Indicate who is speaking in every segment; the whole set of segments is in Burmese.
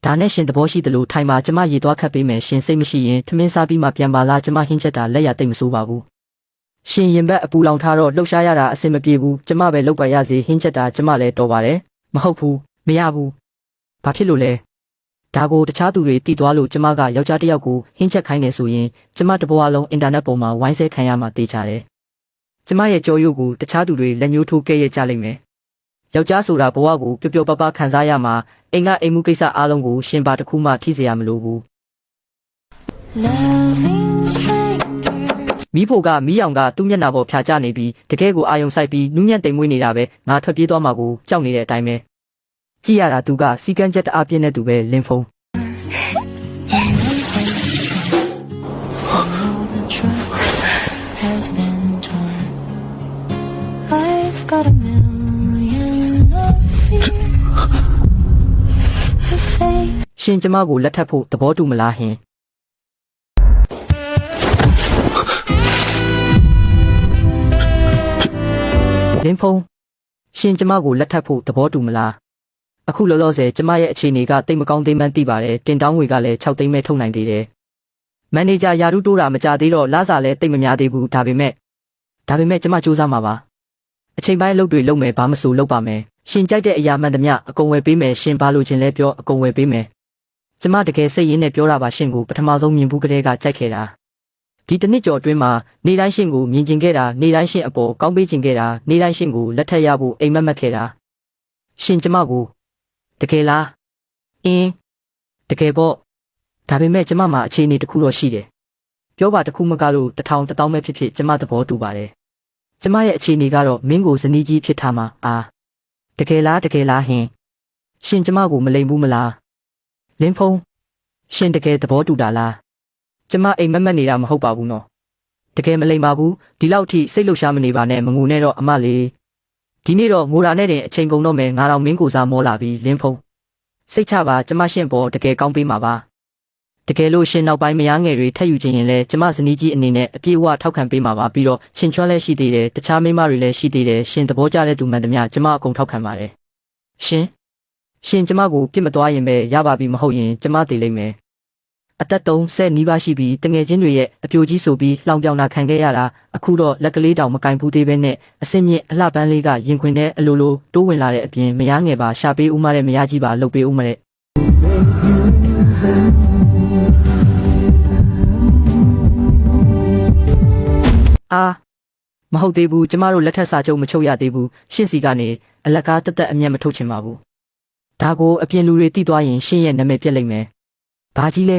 Speaker 1: ဒါနဲ့ရှင်သဘောရှိတယ်လို့ထိုင်မှာကျမရေသွားခတ်ပေးမယ်ရှင်စိတ်မရှိရင်ထမင်းစားပြီးမှပြန်ပါလားကျမဟင်းချက်တာလက်ရတိတ်မဆိုးပါဘူးရှင်ရင်ဘက်အပူလောင်ထားတော့လှုပ်ရှားရတာအဆင်မပြေဘူးကျမပဲလောက်ပါရစေဟင်းချက်တာကျမလည်းတော်ပါတယ်မဟုတ်ဘူးမရဘူးဘာဖြစ်လို့လဲဒါကိုတခြားသူတွေတီးသွားလို့ကျမကယောက်ျားတစ်ယောက်ကိုဟင်းချက်ခိုင်းနေဆိုရင်ကျမတဘွားလုံးအင်တာနက်ပေါ်မှာဝိုင်းဆဲခံရမှာတေးချတယ်ကျမရဲ့ကြော်ရုပ်ကိုတခြားသူတွေလက်ညှိုးထိုးကဲ့ရဲ့ကြလိမ့်မယ်ယောက်ျားဆိုတာဘဝကိုပျော်ပျော်ပါးပါးခံစားရမှာအိမ်ကအိမ်မှုကိစ္စအားလုံးကိုရှင်ပါတစ်ခုမှထိစေရမလို့ဘူးမိဖို့ကမိအောင်ကသူ့မျက်နှာပေါ်ဖြာချနေပြီးတကယ်ကိုအာယုံဆိုင်ပြီးနူးညံ့တိမ်မွေးနေတာပဲငါထွက်ပြေးသွားမှာကိုကြောက်နေတဲ့အတိုင်းပဲကြည့်ရတာသူကစီကန်းချက်တအားပြင်းတဲ့သူပဲလင်းဖုံးရှင်ကျမကိုလက်ထပ်ဖို့သဘောတူမလားဟင်လင်းဖုံးရှင်ကျမကိုလက်ထပ်ဖို့သဘောတူမလားအခုလောလောဆယ်ကျမရဲ့အခြေအနေကတိတ်မကောင်းသေးမှန်းသိပါတယ်တင်တောင်းငွေကလည်း6သိန်းပဲထုတ်နိုင်သေးတယ်မန်နေဂျာယာရုတိုးတာမကြသေးတော့လစာလည်းတိတ်မများသေးဘူးဒါပေမဲ့ကျမစူးစမ်းမှာပါအချိန်ပိုင်းလုပ်တွေလုပ်မယ်ဘာမဆိုလုပ်ပါမယ်ရှင်ကြိုက်တဲ့အရာမှန်သမျှအကုန်ဝယ်ပေးမယ်ရှင်ဘာလို့ခြင်းလဲပြောအကုန်ဝယ်ပေးမယ်ကျမတကယ်စိတ်ရင်းနဲ့ပြောတာပါရှင်ကိုပထမဆုံးမြင်ဘူးကလေးကကြိုက်ခဲ့တာဒီတစ်နှစ်ကျော်အတွင်းမှာနေတိုင်းရှင်ကိုမြင်ကျင်ခဲ့တာနေတိုင်းရှင်အပေါ်ကောင်းပေးခြင်းခဲ့တာနေတိုင်းရှင်ကိုလက်ထပ်ရဖို့အိမ်မက်ခဲ့တာရှင်ကျမကိုတကယ်လားတကယ်ပေါ့ဒါပေမဲ့ကျမမှာအခြေအနေတစ်ခုတော့ရှိတယ်ပြောပါတစ်ခုမကလို့1000 1000ပဲဖြစ်ဖြစ်ကျမသဘောတူပါတယ်ကျမရဲ့အခြေအနေကတော့မင်းကိုဇနီးကြီးဖြစ်ထားမှာတကယ်လားဟင်ရှင်ကျမကိုမလိမ်ဘူးမလားလင်းဖုံးရှင်တကယ်သဘောတူတာလားကျမအိမ်မက်နေတာမဟုတ်ပါဘူးနော်တကယ်မလိမ်ပါဘူးဒီလောက်ထိစိတ်လှုပ်ရှားမနေပါနဲ့မငိုနဲ့တော့အမလေးဒီနေ့တော့ငိုတာနဲ့တင်အချိန်ကုန်တော့မယ်ငါတော့မင်းကိုစားမောလာပြီလင်းဖုံးစိတ်ချပါကျမရှင်ပေါ်တကယ်ကောင်းပေးမှာပါတကယ်လို့ရှင်နောက်ပိုင်းမယားငယ်တွေထက်ယူခြင်းရင်လဲကျမဇနီးကြီးအနေနဲ့အပြည့်အဝထောက်ခံပေးမှာပါပြီးတော့ရှင်ချွမ်းလည်းရှိသေးတယ်တခြားမိန်းမတွေလည်းရှိသေးတယ်ရှင်သဘောကျတဲ့သူမှန်သမျှကျမအကုန်ထောက်ခံပါတယ်ရှင်ကျမကိုပြစ်မသွားရင်ပဲရပါပြီမဟုတ်ရင်ကျမတည်လိမ့်မယ်အသက်30နီးပါးရှိပြီးတငယ်ချင်းတွေရဲ့အပြိုကြီးဆိုပြီးလှောင်ပြောင်တာခံခဲ့ရတာအခုတော့လက်ကလေးတောင်မကင်ဘူးသေးပဲနဲ့အစင်းမြင့်အလှပန်းလေးကရင်ခွင်ထဲအလိုလိုတိုးဝင်လာတဲ့အပြင်မယားငယ်ပါရှာပေးဦးမတဲ့မယားကြီးပါလှုပ်ပေးဦးမတဲ့မဟုတ်သေးဘူးကျမတို့လက်ထက်စာချုပ်မချုပ်ရသေးဘူးရှင့်စီကနေအလက်ကားတက်အမျက်မထုတ်ချင်ပါဘူးဒါကိုအပြင်လူတွေသိသွားရင်ရှင့်ရဲ့နာမည်ပြက်လိမ့်မယ်ဘာကြီးလဲ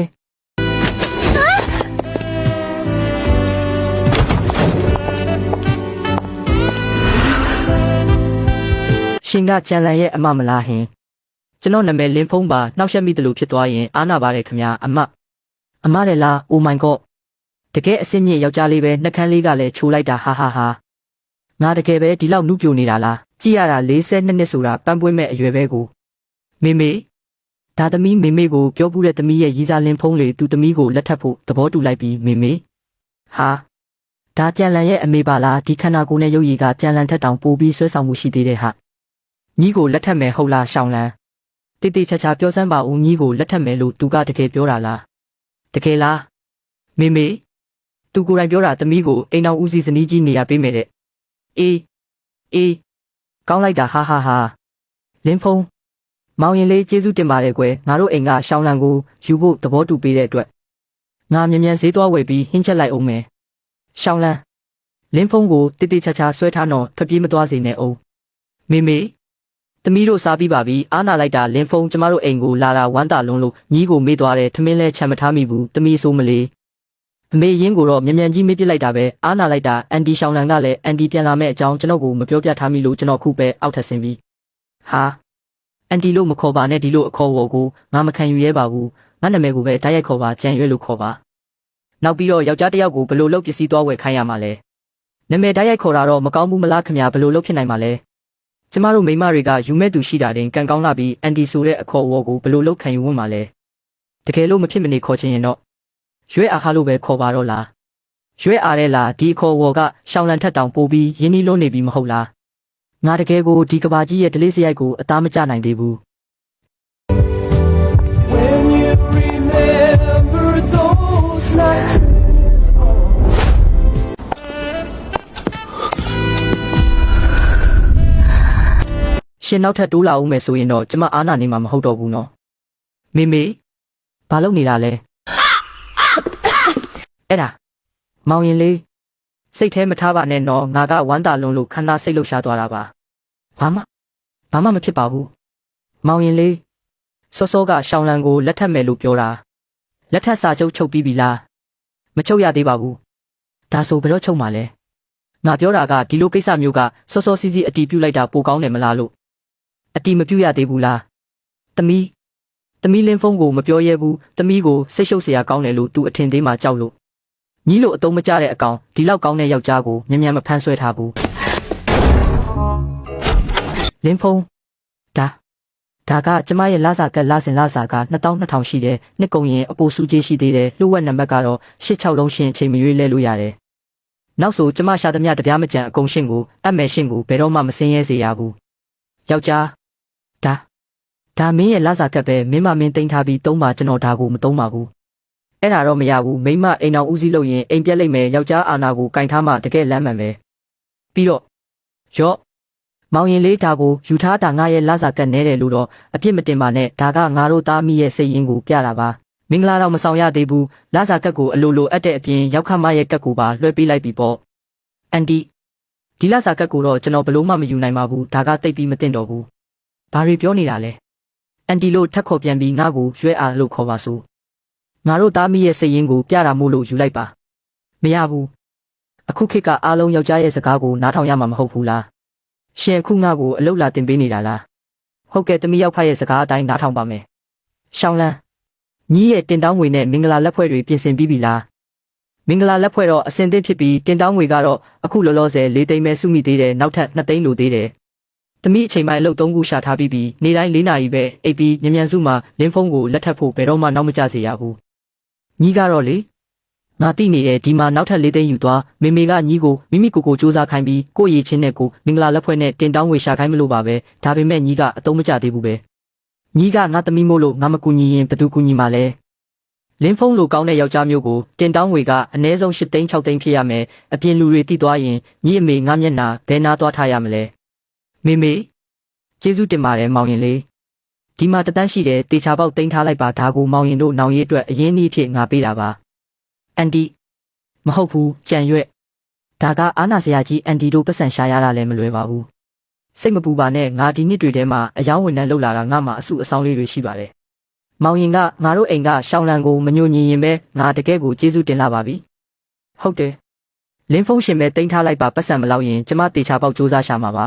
Speaker 1: ရှင်ကကြံလန်ရဲ့အမမလားဟင်ကျွန်တော်နာမည်လင်းဖုံးပါနှောက်ယှက်မိတယ်လို့ဖြစ်သွားရင်အားနာပါတယ်ခင်ဗျာအမတယ်လား Oh my god တကယ်အစင်းမြင့်ယောက်ျားလေးပဲနှက်ခမ်းလေးကလည်းချိုးလိုက်တာဟာငါတကယ်ပဲဒီလောက်နုပြိုနေတာလားကြည့်ရတာ42နှစ်ဆိုတာပန်းပွင့်မဲ့အရွယ်ပဲကိုမေဒါသမီးမေကိုပြောပူးတဲ့သမီးရဲ့ရီစာလင်းဖုံးလေသူသမီးကိုလက်ထပ်ဖို့သဘောတူလိုက်ပြီးမေဒါကြံလန်ရဲ့အမေပါလားဒီခန္ဓာကိုယ်နဲ့ရုပ်ရည်ကကြံလန်ထက်တောင်ပိုပြီးဆွဲဆောင်မှုရှိသေးတယ်ဟာညီကိုလက်ထပ်မယ်ဟုတ်လားရှောင်းလန်းတိတိချာချာပြောစမ်းပါဦးညီကိုလက်ထပ်မယ်လို့သူကတကယ်ပြောတာလားတကယ်လားမေသူကိုယ်တိုင်ပြောတာသမီးကိုအိမ်အောင်ဦးစီးဇနီးကြီးနေရပေးမယ်တဲ့အေးကောင်းလိုက်တာဟာလင်းဖုံးမောင်ရင်လေးကျေးဇူးတင်ပါတယ်ကွယ်ငါတို့အိမ်ကရှောင်းလန်ကိုယူဖို့သဘောတူပေးတဲ့အတွက်ငါမြန်ဈေးသွားဝယ်ပြီးဟင်းချက်လိုက်အောင်မယ်ရှောင်းလန်လင်းဖုံးကိုတိတိချာချာဆွဲထားတော့ထွက်ပြေးမသွားစေနဲ့အောင်မေသမီးတို့စားပြီးပါပြီအားနာလိုက်တာလင်းဖုံးကျမတို့အိမ်ကိုလာတာဝမ်းတာလုံးလို့ညီးကိုမေးသွားတယ်ထမင်းလဲချမ်းမထားမိဘူးသမီးဆိုးမလေးအမေရင်းကိုတော့မြန်ကြီးမေးပြလိုက်တာပဲအားနာလိုက်တာအန်တီရှောင်းလန်ကလည်းအန်တီပြန်လာမဲ့အကြောင်းကျွန်တော်ကိုမပြောပြထားမိလို့ကျွန်တော်ခုပဲအောက်ထပ်ဆင်းပြီးအန်တီလို့မခေါ်ပါနဲ့ဒီလိုအခေါ်ဝေါ်ကိုငါမခံယူရဲပါဘူးငါနာမည်ကိုပဲတိုက်ရိုက်ခေါ်ပါကြံရွယ်လို့ခေါ်ပါနောက်ပြီးတော့ယောက်ျားတစ်ယောက်ကိုဘယ်လိုလုပ်ပစ္စည်းသွားဝယ်ခိုင်းရမှာလဲနာမည်တိုက်ရိုက်ခေါ်တာတော့မကောင်းဘူးမလားခင်ဗျာဘယ်လိုလုပ်ဖြစ်နိုင်မှာလဲကျမတို့မိန်းမတွေကယူမဲ့သူရှိတာတင်ကန်ကောင်းလာပြီးအန်တီဆိုတဲ့အခေါ်ဝေါ်ကိုဘယ်လိုလုပ်ခံယူဝင်မှာလဲတကယ်လို့မဖြစ်မနေခေါ်ချင်ရင်တော့ရွေးအားဟာလို့ပဲခေါ်ပါတော့လားရွေးအားတဲ့လားဒီအခေါ်ဝေါ်ကရှောင်းလန်ထက်တောင်ပိုပြီးရင်းနှီးလွန်းနေပြီမဟုတ်လားငါတကယ်ကိုဒီကဘာကြီးရဲ့ဒလေးစရိုက်ကိုအသားမကျနိုင်သေးဘူး ရှင်နောက်ထပ်တိုးလာအောင်မယ်ဆိုရင်တော့ကျမအားနာနေမှာမဟုတ်တော့ဘူးနော်မေမေဘာလုပ်နေတာလဲအဲ့ဒါမောင်ရင်လေးစိတ်ထဲမထားပါနဲ့နော်ငါကဝမ်းသာလွန်လို့ခန္ဓာစိတ်လှုပ်ရှားသွားတာပါဘာမှမဖြစ်ပါဘူးမောင်ရင်လေးစောစောကရှောင်းလန်ကိုလက်ထပ်မယ်လို့ပြောတာလက်ထပ်စာချုပ်ချုပ်ပြီးပြီလားမချုပ်ရသေးပါဘူးဒါဆိုဘယ်တော့ချုပ်မှာလဲငါပြောတာကဒီလိုကိစ္စမျိုးကစောစောစီးစီးအတီးပြုတ်လိုက်တာပိုကောင်းတယ်မလားလို့အတီးမပြုတ်ရသေးဘူးလားသမီးလင်းဖုန်းကိုမပြောရဲဘူးသမီးကိုစိတ်ရှုပ်เสียကောင်းတယ်လို့သူအထင်သေးမှကြောက်လို့ညီလို့အတုံးမကျတဲ့အကောင်ဒီလောက်ကောင်းတဲ့ယောက်ျားကိုမြန်မြန်မဖမ်းဆွဲထားဘူးလင်းဖုန်းဒါကကျမရဲ့လစာကလစဉ်လစာက2200ရှိတယ်နှစ်ကုန်ရင်အပိုစုကြီးရှိသေးတယ်လှုပ်ဝက်နံပါတ်ကတော့86လုံးရှင်အချိန်မရွေးလဲလို့ရတယ်နောက်ဆိုကျမရှာသမျှတပြားမကြံအကုန်ရှင်းကိုအပ်မယ်ရှင်းကိုဘယ်တော့မှမစင်းရဲစေရဘူးယောက်ျားဒါမင်းရဲ့လစာကပဲမင်းသိမ်းထားပြီးသုံးပါကျွန်တော်ဒါကိုမသုံးပါဘူးအဲ့ဒါတော့မရဘူးမိမအိမ်အောင်ဦးစီးလို့ရင်အိမ်ပြက်လိုက်မယ်ယောက်ျားအာနာကိုကင်ထားမှတကယ်လမ်းမှန်ပဲပြီးတော့ရော့မောင်ရင်လေးဒါကိုယူထားတာငါရဲ့လစာကနဲတယ်လို့တော့အပြစ်မတင်ပါနဲ့ဒါကငါတို့သားမိရဲ့စိတ်ရင်းကိုပြတာပါမင်္ဂလာတော့မဆောင်ရသေးဘူးလစာကက်ကိုအလိုလိုအပ်တဲ့အပြင်ရောက်ခမရဲ့ကက်ကိုပါလွှဲပေးလိုက်ပြီပေါ့အန်တီဒီလစာကက်ကိုတော့ကျွန်တော်ဘလို့မှမယူနိုင်ပါဘူးဒါကတိတ်ပြီးမတင်တော့ဘူးဘာတွေပြောနေတာလဲအန်တီလို့ထက်ခေါ်ပြန်ပြီးငါ့ကိုရွှဲအားလို့ခေါ်ပါစို့ငါတို့သားမိရဲ့စိတ်ရင်းကိုပြတာမို့လို့ယူလိုက်ပါမရဘူးအခုခေတ်ကအားလုံးယောက်ျားရဲ့စကားကိုနားထောင်ရမှာမဟုတ်ဘူးလားရှင်အခုငါ့ကိုအလုတ်လာတင်ပေးနေတာလားဟုတ်ကဲ့သမီးရောက်ဖရဲ့စကားအတိုင်းနားထောင်ပါမယ်ရှောင်းလန်းညီရဲ့တင်တောင်းငွေနဲ့မင်္ဂလာလက်ဖွဲ့တွေပြင်ဆင်ပြီးပြီလားမင်္ဂလာလက်ဖွဲ့တော့အစင်သင့်ဖြစ်ပြီးတင်တောင်းငွေကတော့အခုလောလောဆယ်4သိန်းပဲစုမိသေးတယ်နောက်ထပ်2သိန်းလိုသေးတယ်သမီးအချိန်ပိုင်းအလုပ်3ခုရှာထားပြီးပြီနေ့တိုင်း4နာရီပဲအိပ်ပြီးမြန်စုမှာလင်းဖုန်းကိုလက်ထပ်ဖို့ဘယ်တော့မှနောက်မကျစေရဘူးညီကတော့လေငါတိနေတယ်ဒီမှာနောက်ထပ်4သိန်းယူသွားမေကညီကိုမိကိုစူးစမ်းခိုင်းပြီးကိုရည်ချင်းနဲ့ကိုမင်္ဂလာလက်ဖွဲ့နဲ့တင်တောင်းငွေရှာခိုင်းမလို့ပါပဲဒါပေမဲ့ညီကအတုံးမကျသေးဘူးပဲညီကငါသမီးမို့လို့ငါမကူညီရင်ဘယ်သူကူညီမှာလဲလင်းဖုန်းလိုကောင်းတဲ့ယောက်ျားမျိုးကိုတင်တောင်းငွေကအနည်းဆုံး8သိန်း6သိန်းဖြစ်ရမယ်အပြင်လူတွေတိသွားရင်ညီအမေငါမျက်နှာဘယ်နာသွားထားရမလဲမေကျေးဇူးတင်ပါတယ်မောင်ရင်လေးဒီမှာတန်းရှိတယ်တေချာပေါက်သိမ်းထားလိုက်ပါဒါကိုမောင်ရင်တို့နောင်ရေးအတွက်အရင်နည်းဖြစ်ငါပေးတာပါအန်တီမဟုတ်ဘူးကြံရွက်ဒါကအာနာစရာကြီးအန်တီတို့ပတ်စံရှာရတာလည်းမလွယ်ပါဘူးစိတ်မပူပါနဲ့ငါဒီနှစ်တွေထဲမှာအယောင်းဝန်ထမ်းလုပ်လာတာငါမှအစုအဆောင်လေးတွေရှိပါတယ်မောင်ရင်ကငါတို့အိမ်ကရှောင်းလန်ကိုမညှို့ညင်ရင်ပဲငါတကယ်ကိုကျေးဇူးတင်လာပါပြီဟုတ်တယ်လင်းဖုန်းရှင်ပဲတင်ထားလိုက်ပါပတ်စံမလောက်ရင်ကျမတေချာပေါက်စူးစမ်းရှာမှာပါ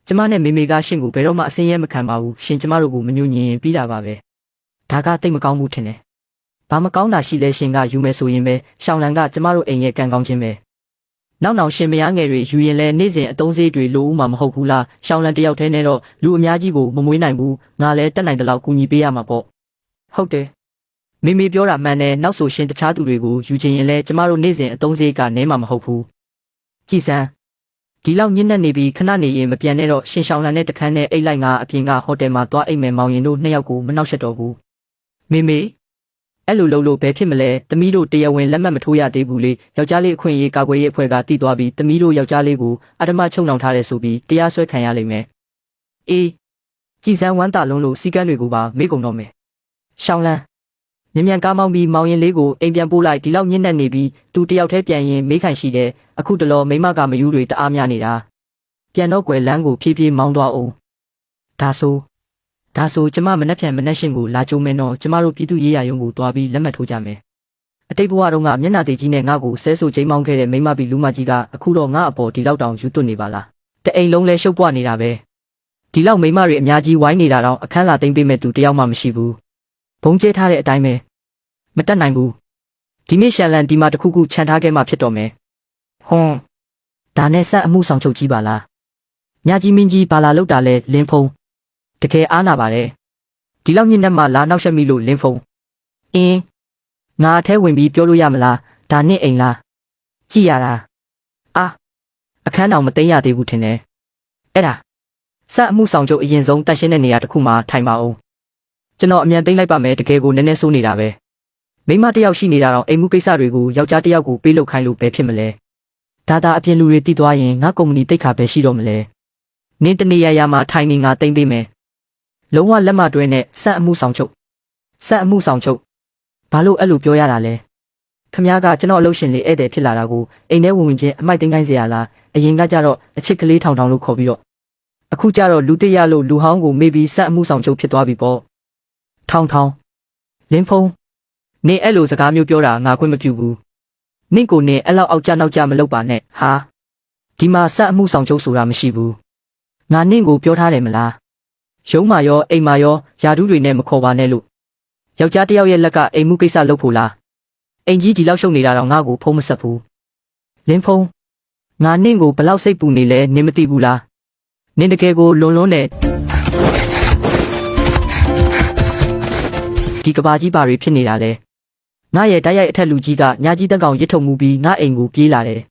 Speaker 1: ကျမနဲ့မေကရှင်ကိုဘယ်တော့မှအစင်းရဲမခံပါဘူးရှင်ကျမတို့ကိုမညှို့ညင်ရင်ပြီးတာပါပဲဒါကတိတ်မကောင်းဘူးထင်တယ်ဘာမကောင်းတာရှိလဲရှင်ကယူမယ်ဆိုရင်ပဲရှောင်းလန်ကကျမတို့အိမ်ရဲ့ကံကောင်းခြင်းပဲနောက်ရှင်မယားငယ်တွေယူရင်လဲနေ့စဉ်အသုံးစရိတ်တွေလိုဦးမှာမဟုတ်ဘူးလားရှောင်းလန်တယောက်တည်းနဲ့တော့လူအများကြီးကိုမမွေးနိုင်ဘူးငါလဲတက်နိုင်တဲ့လောက်ကူညီပေးရမှာပေါ့ဟုတ်တယ်မေပြောတာမှန်တယ်နောက်ဆိုရှင်တခြားသူတွေကိုယူချင်ရင်လဲကျမတို့နေ့စဉ်အသုံးစရိတ်ကနည်းမှာမဟုတ်ဘူးကြည်စမ်းဒီလောက်ညစ်နေနေပြီးခဏနေရင်မပြန်နဲ့တော့ရှင်ရှောင်းလန်နဲ့တခန်းနဲ့အိတ်လိုက်ငါအပြင်ကဟိုတယ်မှာသွားအိတ်မယ်မောင်ရင်တို့2ယောက်ကိုမနှောက်ယှက်တော့ဘူးမေအဲ့လိုလုပ်လို့ဘယ်ဖြစ်မလဲသမီးတို့တရားဝင်လက်မှတ်မထိုးရသေးဘူးလေယောက်ျားလေးအခွင့်အရေးကာကွယ်ရေးအဖွဲ့ကတည်သွားပြီးသမီးတို့ယောက်ျားလေးကိုအဓမ္မချုပ်နှောင်ထားတယ်ဆိုပြီးတရားစွဲခံရလိမ့်မယ်အေးကြည်စမ်းဝမ်းသာလုံးလို့စီကန်းတွေကိုပါမေ့ကုန်တော့မယ်ရှောင်းလန်းမြန်ကားမောင်းပြီးမောင်ရင်လေးကိုအိမ်ပြန်ပို့လိုက်ဒီလောက်ညစ်နေနေပြီးသူတယောက်တည်းပြန်ရင်မေးခိုင်ရှိတယ်အခုတလောမိမကမယူတွေတအားများနေတာပြန်တော့ကွယ်လမ်းကိုဖြည်းဖြည်းမောင်းသွားအောင်ဒါဆိုကျမမနှက်ဖြန်မနှက်ရှင်ကိုလာကြုံမယ်တော့ကျမတို့ပြည်သူရေးရရုံကိုတွားပြီးလက်မှတ်ထိုးကြမယ်အတိတ်ဘဝတုန်းကမျက်နှာသေးကြီးနဲ့ငါ့ကိုဆဲဆိုချိန်မောင်းခဲ့တဲ့မိမပြီးလူမကြီးကအခုတော့ငါ့အပေါ်ဒီလောက်တောင်ယူသွတ်နေပါလားတအိမ်လုံးလဲရှုပ်ပွားနေတာပဲဒီလောက်မိမတွေအများကြီးဝိုင်းနေတာတော့အခန်းလာသိမ့်ပေးမဲ့သူတယောက်မှမရှိဘူးဘုံကျဲထားတဲ့အတိုင်းပဲမတက်နိုင်ဘူးဒီနေ့ရှန်လန်ဒီမှာတခုခုခြံထားခဲ့မှဖြစ်တော့မယ်ဟွန်းဒါနဲ့ဆက်အမှုဆောင်ချုပ်ကြီးပါလားညကြီးမင်းကြီးဘာလာလောက်တာလဲလင်းဖုံးတကယ်အားနာပါတယ်ဒီလောက်ညစ်နေမှလာနောက်ဆက်မိလို့လင်းဖုံးငါအထဲဝင်ပြီးပြောလို့ရမလားဒါနဲ့အိမ်လားကြည်ရတာအခန်းတော်မသိမ်းရသေးဘူးထင်တယ်အဲ့ဒါဆက်အမှုဆောင်ချုပ်အရင်ဆုံးတန့်ရှင်းတဲ့နေရာတစ်ခုမှာထိုင်ပါဦးကျွန်တော်အမြန်သိမ်းလိုက်ပါမယ်တကယ်ကိုနည်းနည်းစိုးနေတာပဲမိမတယောက်ရှိနေတာတော့အိမ်မှုကိစ္စတွေကိုယောက်ျားတယောက်ကိုပေးလုပ်ခိုင်းလို့ပဲဖြစ်မလဲဒါသာအပြင်လူတွေတည်သွားရင်ငါကုမ္ပဏီတိတ်ခါပဲရှိတော့မလဲ နင်းတနေရမှာထိုင်နေငါတိမ့်ပေးမယ်လုံးဝလက်မတွဲနဲ့စက်အမှုဆောင်ချုပ်ဘာလို့အဲ့လိုပြောရတာလဲခမ ्या ကကျွန်တော်အလုပ်ရှင်လေးဧည့်သည်ဖြစ်လာတာကိုအိမ်ထဲဝင်ချင်းအမိုက်သိမ်းခိုင်းเสียရလားအရင်ကကြတော့အချစ်ကလေးထောင်လို့ခေါ်ပြီးတော့အခုကြတော့လူတစ်ရလို့လူဟောင်းကိုမေးပြီးစက်အမှုဆောင်ချုပ်ဖြစ်သွားပြီပေါ့ထောင်လင်းဖုံးနေအဲ့လိုစကားမျိုးပြောတာငါခွင့်မပြုဘူးနင့်ကိုနေအဲ့လောက်အောက်ကြနောက်ကြမလုပ်ပါနဲ့ဟာဒီမှာစက်အမှုဆောင်ချုပ်ဆိုတာမရှိဘူးငါနင့်ကိုပြောထားတယ်မလားရုံးမာရောအိမ်မာရောယာဒူးတွေနဲ့မခေါ်ပါနဲ့လို့ယောက်ျားတစ်ယောက်ရဲ့လက်ကအိမ်မှုကိစ္စလုပ်ဖို့လားအိမ်ကြီးဒီလောက်ရှုပ်နေတာတော့ငါ့ကိုဖုံးမဆက်ဘူးလင်းဖုံးငါနင့်ကိုဘလောက်စိတ်ပူနေလဲနင်မသိဘူးလားနင်တကယ်ကိုလွန်နဲ့ဒီကဘာကြီးပါတွေဖြစ်နေတာလဲငါရဲ့တိုက်ရိုက်အထက်လူကြီးကညာကြီးတက်ကောင်ရစ်ထုံမှုပြီးငါအိမ်ကိုပြေးလာတယ်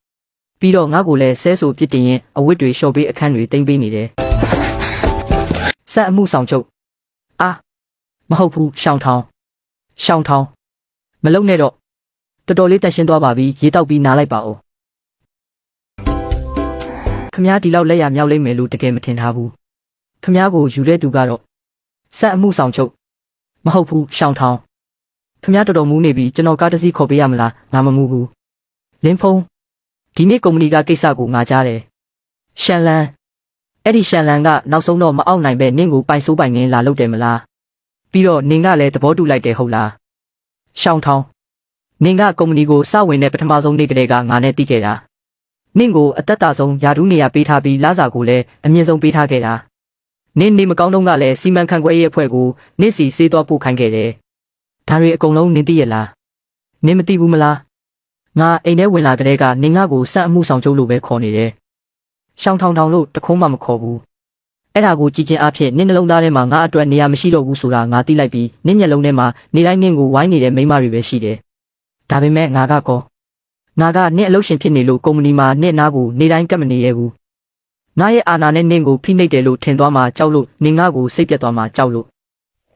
Speaker 1: ပြီးတော့ငါ့ကိုလည်းဆဲဆိုပြစ်တင်ရင်အဝတ်တွေလျှော်ပေးအခန်းတွေတင်ပေးနေတယ်စက်အမှုဆောင်ချုပ်မဟုတ်ဘူးရှောင်းထောင်းမလုံနဲ့တော့တော်တော်လေးတက်ရှင်းသွားပါပြီရေတောက်ပြီးနားလိုက်ပါဦးခမ ्या ဒီလောက်လက်ရမြောက်လိမ့်မယ်လို့တကယ်မထင်ထားဘူးခမ ्या ကိုယူတဲ့သူကတော့စက်အမှုဆောင်ချုပ်မဟုတ်ဘူးရှောင်းထောင်းခမ ्या တော်တော်မူးနေပြီကျွန်တော်ကားတစ်စီးခေါ်ပေးရမလားငါမမူးဘူးလင်းဖုံးဒီနေ့ကုမ္ပဏီကကိစ္စကိုငါကြားတယ်ရှန်လန်အဲ့ဒီရှန်လန်ကနောက်ဆုံးတော့မအောင်နိုင်ပဲနင့်ကိုပိုင်ဆိုးပိုင်ငင်းလာလုပ်တယ်မလားပြီးတော့နင်ကလည်းသဘောတူလိုက်တယ်ဟုတ်လားရှောင်းထောင်းနင်ကကုမ္ပဏီကိုစဝင်တဲ့ပထမဆုံးနေ့ကလေးကငါနဲ့တီးခဲ့တာနင့်ကိုအသက်တာဆုံးယာဒူးနေရာပေးထားပြီးလာစာကိုလည်းအမြင့်ဆုံးပေးထားခဲ့တာနင်နေမကောင်းတော့ကလည်းစီမံခန့်ခွဲရေးအဖွဲ့ကိုနင့်စီစေးသွားပို့ခိုင်းခဲ့တယ်ဒါတွေအကုန်လုံးနင်သိရလားနင်မသိဘူးမလားငါအိမ်ထဲဝင်လာကလေးကနင်ငါ့ကိုစက်အမှုဆောင်ချုပ်လို့ပဲခေါ်နေတယ်ရှောင်းထောင်းလို့တခုံးမှမခေါ်ဘူးအဲ့ဒါကိုကြည်ချင်းအဖြစ်နင်းနှလုံးသားထဲမှာငါအတွက်နေရာမရှိတော့ဘူးဆိုတာငါသိလိုက်ပြီးနင်းမျက်လုံးထဲမှာနေတိုင်းနင်းကိုဝိုင်းနေတဲ့မိန်းမတွေပဲရှိတယ်။ဒါပေမဲ့ငါကနင်းအလုပ်ရှင်ဖြစ်နေလို့ကုမ္ပဏီမှာနင်းနားကိုနေတိုင်းကပ်မနေရဘူး။ငါရဲ့အာဏာနဲ့နင်းကိုဖိနှိပ်တယ်လို့ထင်သွားမှကြောက်လို့နင်းငါကိုစိတ်ပြတ်သွားမှကြောက်လို့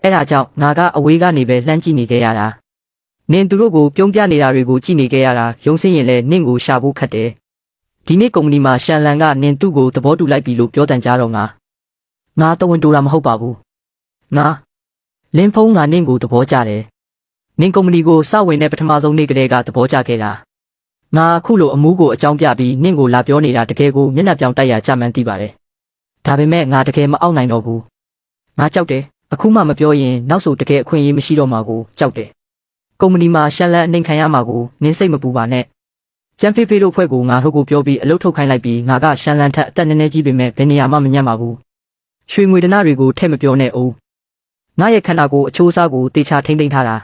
Speaker 1: အဲ့ဒါကြောင့်ငါကအဝေးကနေပဲလှမ်းကြည့်နေခဲ့ရတာ။နင်းသူတို့ကိုပြုံးပြနေတာတွေကိုကြည့်နေခဲ့ရတာရုံစင်းရင်လည်းနင်းကိုရှာဖို့ခက်တယ်။ဒီနေ့ကုမ္ပဏီမှာရှန်လန်ကနင်းသူ့ကိုသဘောတူလိုက်ပြီလို့ပြောတန်ကြတော့ငါတဝန်တူတာမဟုတ်ပါဘူးငါလင်းဖုံးငါနင့်ကိုသဘောကျတယ်နင်ကုမ္ပဏီကိုစဝင်တဲ့ပထမဆုံးနေ့ကလေးကသဘောကျခဲ့တာငါအခုလိုအမှုကိုအကြောင်းပြပြီးနင့်ကိုလာပြောနေတာတကယ်ကိုမျက်နှာပြောင်တိုက်ရကြမှန်းသိပါတယ်ဒါပေမဲ့ငါတကယ်မအောက်နိုင်တော့ဘူးငါကြောက်တယ်အခုမှမပြောရင်နောက်ဆိုတကယ်အခွင့်အရေးမရှိတော့မှာကိုကြောက်တယ်ကုမ္ပဏီမှာရှန်လန်အနေခံရမှာကိုနင်းစိတ်မပူပါနဲ့ကျန်းဖေးဖေးတို့ဖွဲ့ကိုငါဟုတ်ကိုပြောပြီးအလုပ်ထုတ်ခိုင်းလိုက်ပြီးငါကရှန်လန်ထက်အသက်နည်းနည်းကြီးပေမဲ့ဘယ်နေရာမှမညံ့ပါဘူးရွှေငွေဒနာတွေကိုထည့်မပြောနဲ့အောင်ငါရဲ့ခန္ဓာကိုယ်အချိုးအစားကိုတေချာထိမ့်သိမ်းထားတာ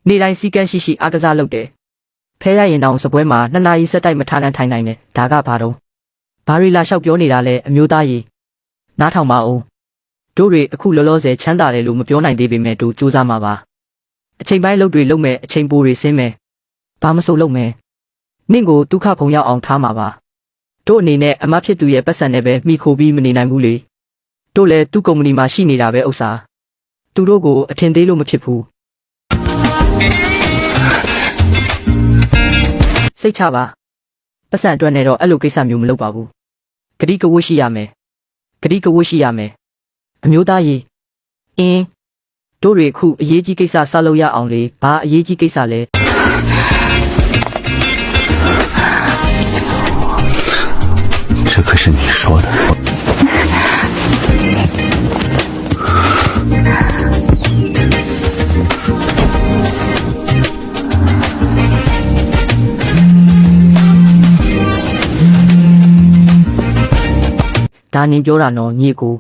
Speaker 1: နေ့တိုင်းစီကန်းရှိအားကစားလုပ်တယ်ဖဲရရင်တောင်စပွဲမှာ2 နာရီဆက်တိုက်မထားတန်းထိုင်နိုင်တယ်ဒါကဘာတော့ဘာရီလာလျှောက်ပြောနေတာလဲအမျိုးသားကြီးနားထောင်ပါအောင်တို့တွေအခုလောလောဆယ်ချမ်းသာတယ်လို့မပြောနိုင်သေးပေမဲ့တို့စူးစမ်းမှာပါအချိန်ပိုင်းလုပ်တွေလုပ်မယ်အချိန်ပိုတွေဆင်းမယ်ဘာမဆိုလုပ်မယ်နင့်ကိုဒုက္ခဖုံရောက်အောင်ထားမှာပါတို့အနေနဲ့အမဖြစ်သူရဲ့ပတ်စံနဲ့ပဲမိခိုပြီးမနေနိုင်ဘူးလေတို့လည်းသူ့ကုမ္ပဏီမှာရှိနေတာပဲဥစ္စာသူတို့ကိုအထင်သေးလို့မဖြစ်ဘူးစိတ်ချပါပတ်စံအတွက်နဲ့တော့အဲ့လိုကိစ္စမျိုးမလုပ်ပါဘူးဂတိကဝတ်ရှိရမယ်အမျိုးသားကြီးတို့တွေအခုအရေးကြီးကိစ္စစလုပ်ရအောင်လေဘာအရေးကြီးကိစ္စလဲ
Speaker 2: 这可是你说的
Speaker 1: ဒါနင်ပြောတာနော်ညီကို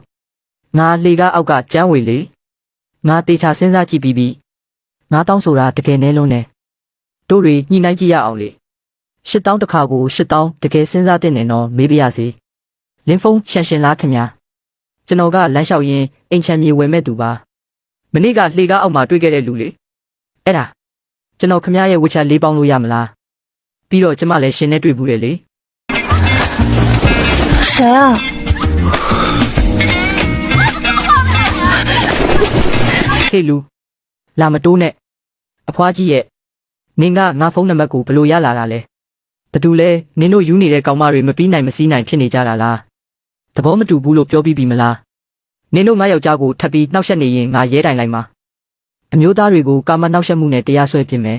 Speaker 1: ငါလေကားအောက်ကကျန်းဝေလေငါတေချာစဉ်းစားကြည့်ပြီးငါတောင်းဆိုတာတကယ်နဲလုံးနဲ့တို့တွေညှိနှိုင်းကြည့်ရအောင်လေ8000တစ်ခါကို8000တကယ်စဉ်းစားတဲ့နဲ့နော်မေးပြရစီလင်းဖုန်းရှင်လားခင်ဗျာကျွန်တော်ကလမ်းလျှောက်ရင်းအိမ်ချမ်းမြေဝယ်မဲ့သူပါမနေ့ကလှေကားအောက်မှာတွေ့ခဲ့တဲ့လူလေအဲ့ဒါကျွန်တော်ခင်ဗျားရဲ့ဝှချ4ပေါင်းလို့ရမလားပြီးတော့ကျမလည်းရှင်နဲ့တွေ့ဘူးလေ
Speaker 3: 谁啊
Speaker 1: ဟေးလူလာမတိုးနဲ့အဖွားကြီးရဲ့နင်ကငါဖုန်းနံပါတ်ကိုဘလို့ရလာတာလဲဘသူလဲနင်တို့ယူနေတဲ့ကောင်မတွေမပြီးနိုင်မစည်းနိုင်ဖြစ်နေကြတာလား သဘောမတူဘူးလို့ပြောပြီးပြီမလားနင်တို့ငါယောက်ျားကိုထပ်ပြီးနှောက်ယှက်နေရင်ငါရဲတိုင်လိုက်မှာအမျိုးသားတွေကိုကာမနှောက်ယှက်မှုနဲ့တရားစွဲပြင်မယ်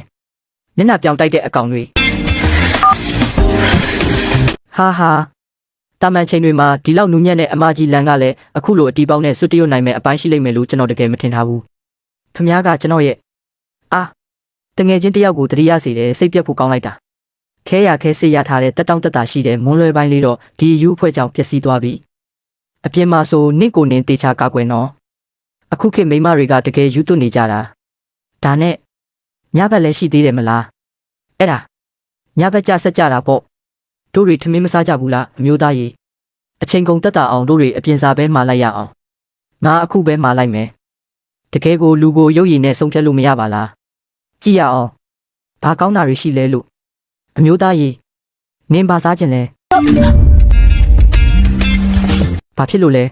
Speaker 1: မျက်နှာပြောင်တိုက်တဲ့အကောင်တွေဟာတာမန်ချိန်တွေမှာဒီလောက်နူးညံ့တဲ့အမကြီးလန်ကလည်းအခုလိုအတီးပေါင်းနဲ့စွတ်တရွတ်နိုင်မဲ့အပိုင်းရှိလိမ့်မယ်လို့ကျွန်တော်တကယ်မထင်ထားဘူးခမ ्या ကကျွန်တော်ရဲ့တငယ်ချင်းတယောက်ကိုတတိယစေတယ်စိတ်ပြက်ဖို့ကောင်းလိုက်တာခဲရခဲစေးရထားတဲ့တက်တောင့်တက်တာရှိတဲ့မွန်းလွယ်ပိုင်းလေးတော့ဒီယူအဖွဲ့ကြောင့်ပျက်စီးသွားပြီအပြင်မှာဆိုနင့်ကိုနင်းတေချာကာကွယ်နော်အခုခေတ်မိန်းမတွေကတကယ်ယူသွနေကြတာဒါနဲ့ညဘက်လည်းရှိသေးတယ်မလားအဲ့ဒါညဘက်ကြဆက်ကြတာပေါ့တို့တွေထမင်းမစားကြဘူးလားအမျိုးသားကြီးအချိန်ကုန်တက်တာအောင်တို့တွေအပြင်စာပဲမှာလိုက်ရအောင်ငါအခုပဲမှာလိုက်မယ်တကယ်ကိုလူကိုရုပ်ရည်နဲ့ဆုံးဖြတ်လို့မရပါလားကြည့်ရအောင်ဘာကောင်းတာတွေရှိလဲလို့အမျိုးသားကြီးနင်းပါစားခြင်းလဲဘာဖြစ်လို့လဲ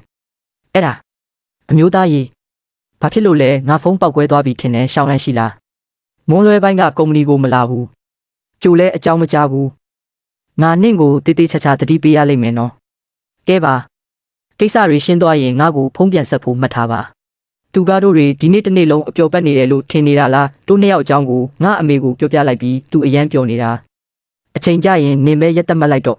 Speaker 1: အဲ့ဒါအမျိုးသားကြီးဘာဖြစ်လို့လဲငါဖုန်းပောက်ကွဲသွားပြီထင်တယ်ရှောင်းလန့်ရှိလားမွန်းလွဲပိုင်းကကုမ္ပဏီကိုမလာဘူးကြိုလဲအကြောင်းမကြားဘူးငါနင့်ကိုတေးသေးချာချာတတိပေးရလိမ့်မယ်နော်ကဲပါကိစ္စတွေရှင်းသွားရင်ငါ့ကိုဖုန်းပြန်ဆက်ဖို့မှတ်ထားပါသူကားတို့တွေဒီနေ့တစ်နေ့လုံးအပျော်ပတ်နေတယ်လို့ထင်နေတာလားတို့နှစ်ယောက်အကြောင်းကိုငါအမေကိုပြောပြလိုက်ပြီးသူအရန်ပြောနေတာအချိန်ကြရင်နင်ပဲရက်တက်မှတ်လိုက်တော့